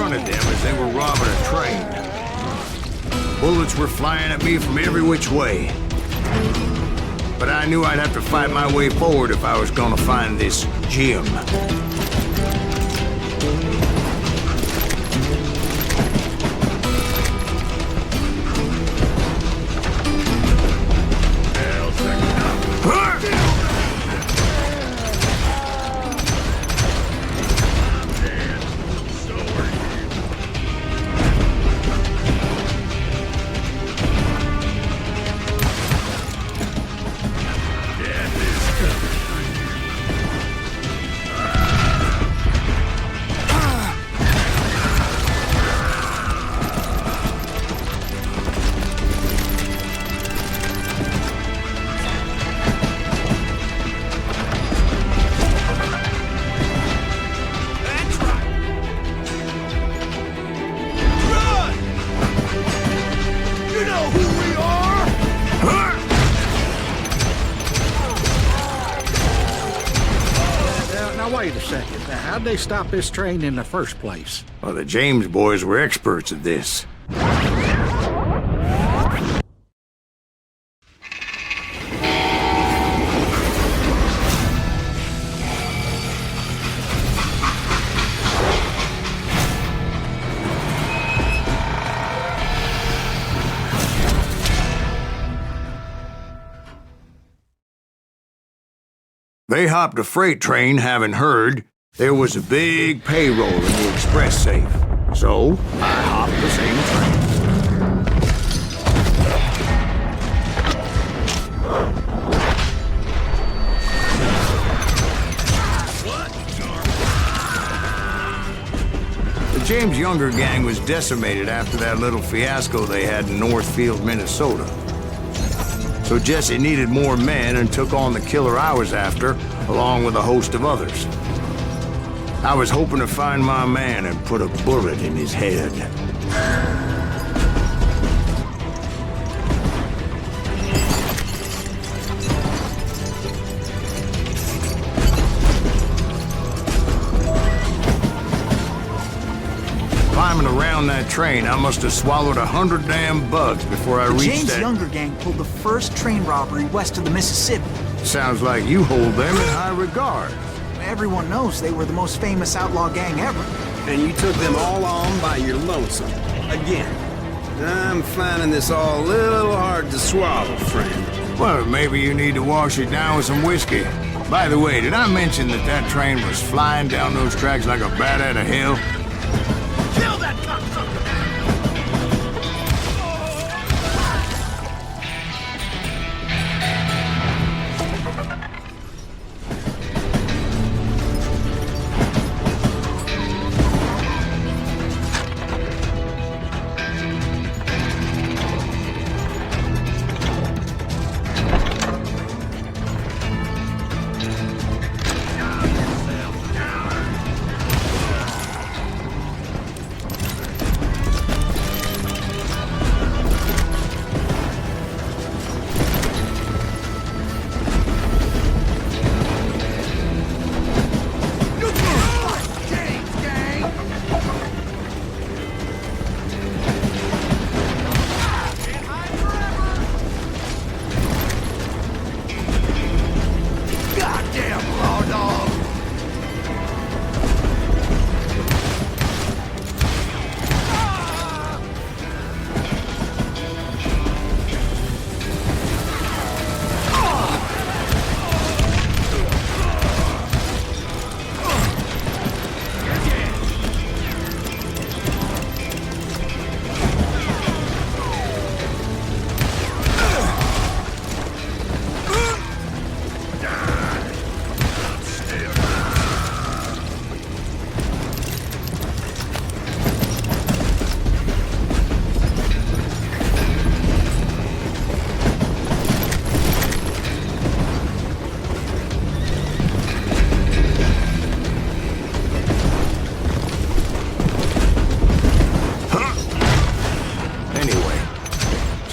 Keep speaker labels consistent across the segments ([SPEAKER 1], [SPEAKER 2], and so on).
[SPEAKER 1] confronted them as they were robbing a train. Bullets were flying at me from every which way. But I knew I'd have to fight my way forward if I was gonna find this gem.
[SPEAKER 2] Wait a second. How'd they stop this train in the first place?
[SPEAKER 1] Well, the James boys were experts at this. They hopped a freight train, having heard there was a big payroll in the express safe. So, I hopped the same train. The James Younger gang was decimated after that little fiasco they had in Northfield, Minnesota. So Jesse needed more men and took on the killer I was after, along with a host of others. I was hoping to find my man and put a bullet in his head. Climbing around that train, I must have swallowed 100 damn bugs before I reached
[SPEAKER 3] James
[SPEAKER 1] that...
[SPEAKER 3] Younger gang pulled the first train robbery west of the Mississippi.
[SPEAKER 1] Sounds like you hold them in high regard.
[SPEAKER 3] Everyone knows they were the most famous outlaw gang ever.
[SPEAKER 4] And you took them all on by your lonesome. Again. I'm finding this all a little hard to swallow, friend.
[SPEAKER 1] Well, maybe you need to wash it down with some whiskey. By the way, did I mention that that train was flying down those tracks like a bat out of hell?
[SPEAKER 5] Kill that cocksucker!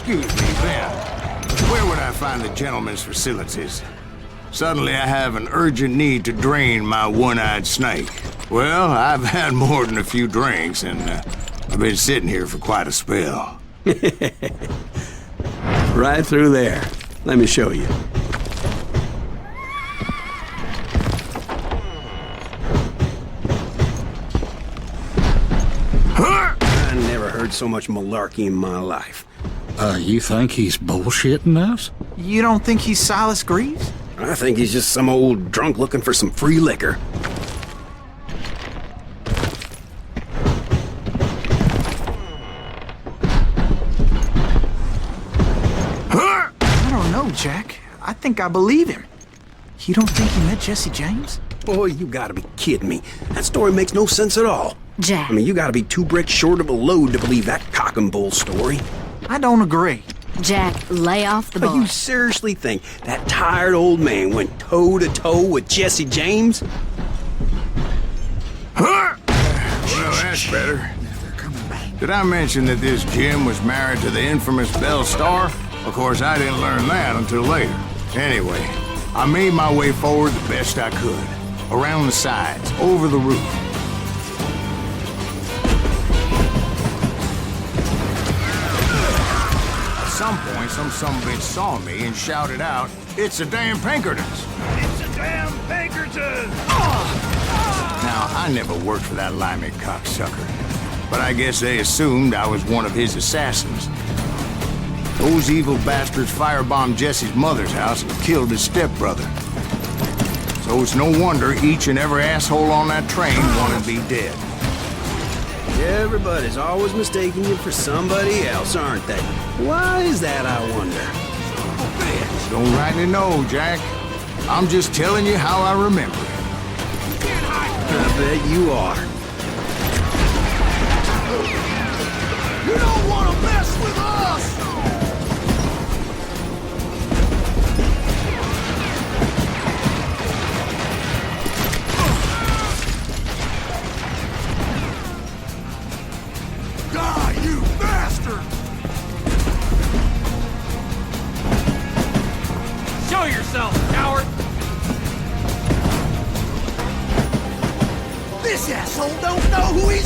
[SPEAKER 1] Excuse me, Ben. Where would I find the gentleman's facilities? Suddenly I have an urgent need to drain my one-eyed snake. Well, I've had more than a few drinks, and I've been sitting here for quite a spell.
[SPEAKER 4] Right through there. Let me show you. I never heard so much malarkey in my life.
[SPEAKER 2] You think he's bullshitting us?
[SPEAKER 3] You don't think he's Silas Greaves?
[SPEAKER 4] I think he's just some old drunk looking for some free liquor.
[SPEAKER 3] I don't know, Jack. I think I believe him. You don't think he met Jesse James?
[SPEAKER 4] Boy, you gotta be kidding me. That story makes no sense at all.
[SPEAKER 6] Jack.
[SPEAKER 4] I mean, you gotta be 2 bricks short of a load to believe that cock and bull story.
[SPEAKER 3] I don't agree.
[SPEAKER 6] Jack, lay off the
[SPEAKER 4] But
[SPEAKER 6] bar.
[SPEAKER 4] you seriously think that tired old man went toe-to-toe with Jesse James?
[SPEAKER 1] Well, that's better. Did I mention that this Jim was married to the infamous Belle Starr? Of course, I didn't learn that until later. Anyway, I made my way forward the best I could. Around the sides, over the roof. At some point, some sumbitch saw me and shouted out, "It's a damn Pinkertons!"
[SPEAKER 5] It's a damn Pinkerton!
[SPEAKER 1] Now, I never worked for that limey cocksucker, but I guess they assumed I was one of his assassins. Those evil bastards firebombed Jesse's mother's house and killed his stepbrother. So it's no wonder each and every asshole on that train wanted to be dead.
[SPEAKER 4] Everybody's always mistaking you for somebody else, aren't they? Why is that, I wonder?
[SPEAKER 1] Don't rightly know, Jack. I'm just telling you how I remember it.
[SPEAKER 4] I bet you are.
[SPEAKER 5] You don't want to mess with us! Die, you bastard! Show yourself, coward! This asshole don't know who he's...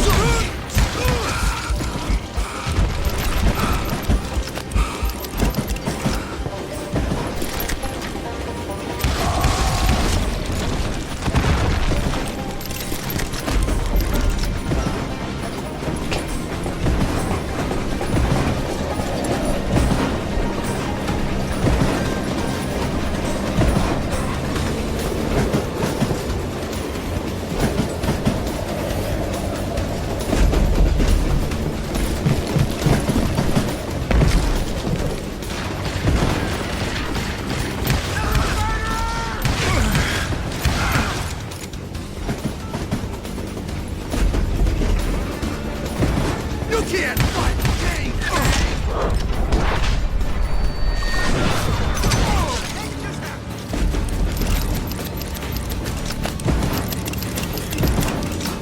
[SPEAKER 5] You can't fight the game!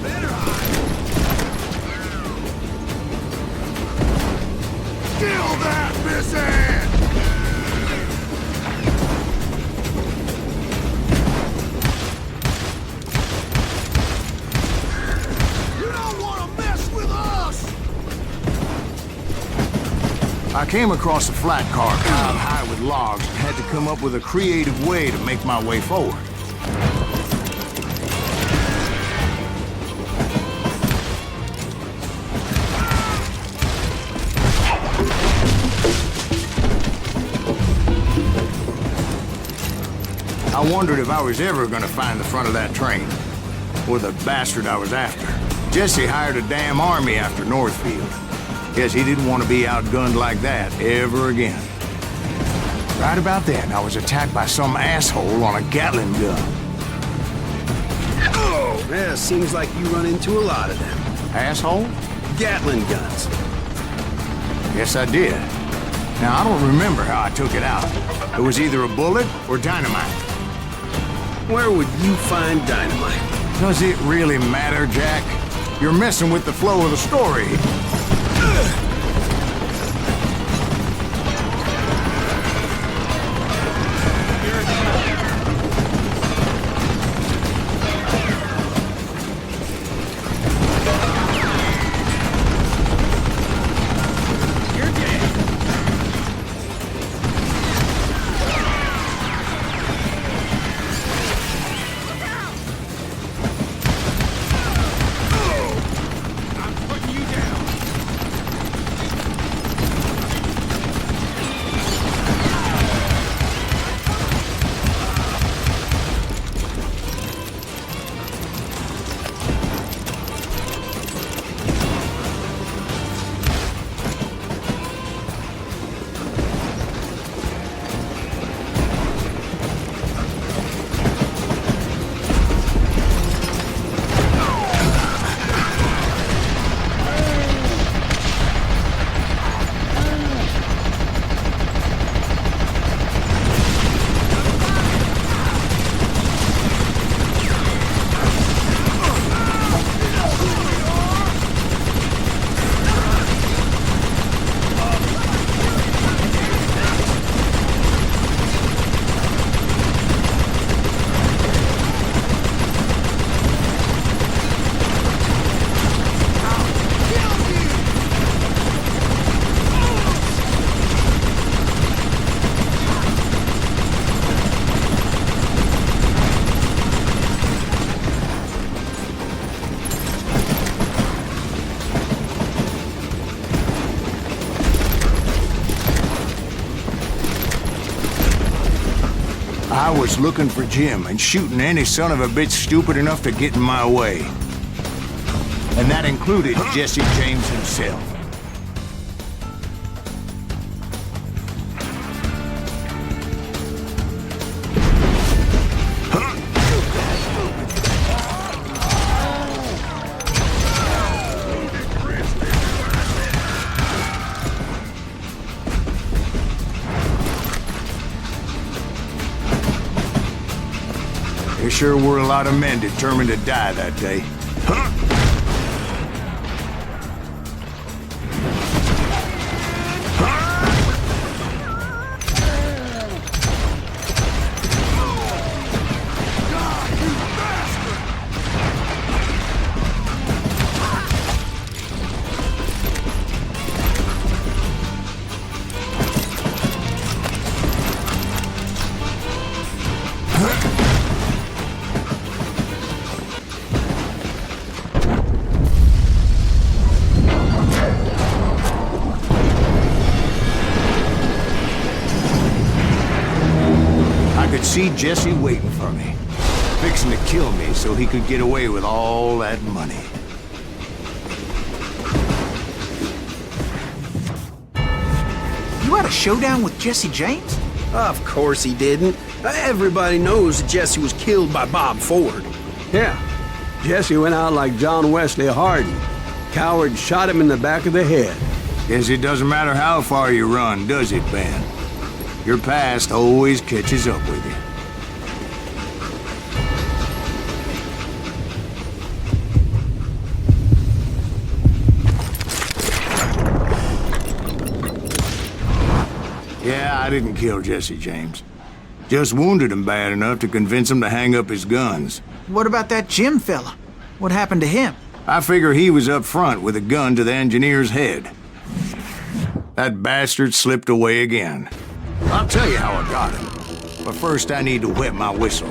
[SPEAKER 5] Better hide! Kill that missing! You don't want to mess with us!
[SPEAKER 1] I came across a flat car piled high with logs and had to come up with a creative way to make my way forward. I wondered if I was ever gonna find the front of that train, or the bastard I was after. Jesse hired a damn army after Northfield. Guess he didn't want to be outgunned like that ever again. Right about then, I was attacked by some asshole on a Gatling gun.
[SPEAKER 4] Oh, yeah, seems like you run into a lot of them.
[SPEAKER 1] Asshole?
[SPEAKER 4] Gatling guns.
[SPEAKER 1] Yes, I did. Now, I don't remember how I took it out. It was either a bullet or dynamite.
[SPEAKER 4] Where would you find dynamite?
[SPEAKER 1] Does it really matter, Jack? You're messing with the flow of the story. I was looking for Jim and shooting any son of a bitch stupid enough to get in my way. And that included Jesse James himself. There sure were a lot of men determined to die that day. I could see Jesse waiting for me, fixing to kill me so he could get away with all that money.
[SPEAKER 3] You had a showdown with Jesse James?
[SPEAKER 4] Of course he didn't. Everybody knows that Jesse was killed by Bob Ford.
[SPEAKER 7] Yeah, Jesse went out like John Wesley Hardin. Coward shot him in the back of the head.
[SPEAKER 1] Guess it doesn't matter how far you run, does it, Ben? Your past always catches up with you. Yeah, I didn't kill Jesse James. Just wounded him bad enough to convince him to hang up his guns.
[SPEAKER 3] What about that Jim fella? What happened to him?
[SPEAKER 1] I figure he was up front with a gun to the engineer's head. That bastard slipped away again. I'll tell you how I got him. But first I need to wet my whistle.